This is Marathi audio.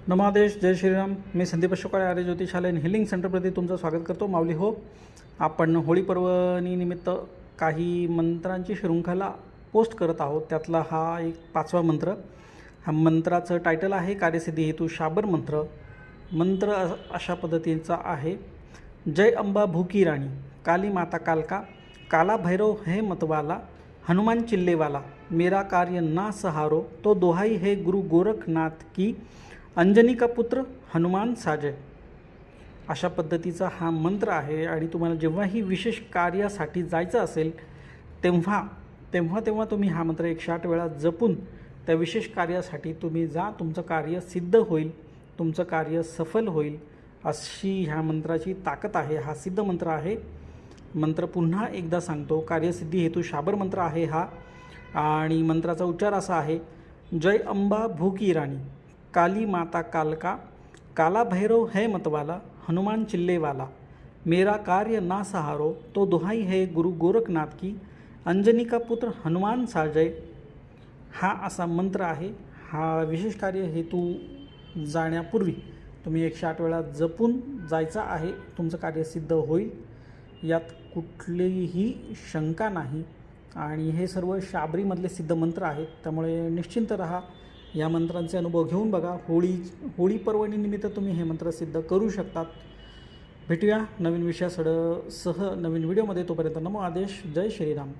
नमादेश, जय श्रीराम. मी संदीप अशोकाळे, आर्य ज्योतिषालय हिलिंग सेंटरमध्ये तुमचं स्वागत करतो. माऊली हो, आपण होळी पर्वणीनिमित्त काही मंत्रांची शृंखला पोस्ट करत आहोत. त्यातला हा एक 5वा मंत्र. हा मंत्राचं टायटल आहे कार्यसिद्धी हेतू शाबर मंत्र. मंत्र अशा पद्धतीचा आहे. जय अंबा भूकी राणी, काली माता कालका, काला भैरव है मतवाला, हनुमान चिल्लेवाला, मेरा कार्य ना सहारो, तो दोहाई है गुरु गोरखनाथ की, अंजनी का पुत्र हनुमान साजय. अशा पद्धतीचा हा मंत्र आहे. आणि तुम्हाला जेव्हाही विशेष कार्यासाठी जायचं असेल तेव्हा तुम्ही हा मंत्र 108 वेळा जपून त्या विशेष कार्यासाठी तुम्ही जा. तुमचं कार्य सिद्ध होईल, तुमचं कार्य सफल होईल, अशी ह्या मंत्राची ताकद आहे. हा सिद्ध मंत्र आहे. मंत्र पुन्हा एकदा सांगतो. कार्यसिद्धी हेतू शाबर मंत्र आहे हा. आणि मंत्राचा उच्चार असा आहे. जय अंबा भूकी राणी, काली माता कालका, काला भैरव है मतवाला, हनुमान चिल्लेवाला, मेरा कार्य ना सहारो, तो दुहाई है गुरु गोरखनाथ की, अंजनी का पुत्र हनुमान साजय. हा असा मंत्र आहे. हा विशेष कार्य हेतू जाण्यापूर्वी तुम्ही 108 वेळा जपून जायचं आहे. तुमचं कार्य सिद्ध होईल, यात कुठलीही शंका नाही. आणि हे सर्व शाबरीमधले सिद्ध मंत्र आहेत, त्यामुळे निश्चिंत राहा. या मंत्रांचे अनुभव घेऊन बघा. होळी पर्वणीनिमित्त तुम्ही हे मंत्र सिद्ध करू शकतात. भेटूया नवीन विषयासह नवीन व्हिडिओमध्ये. तोपर्यंत नमो आदेश. जय श्रीराम.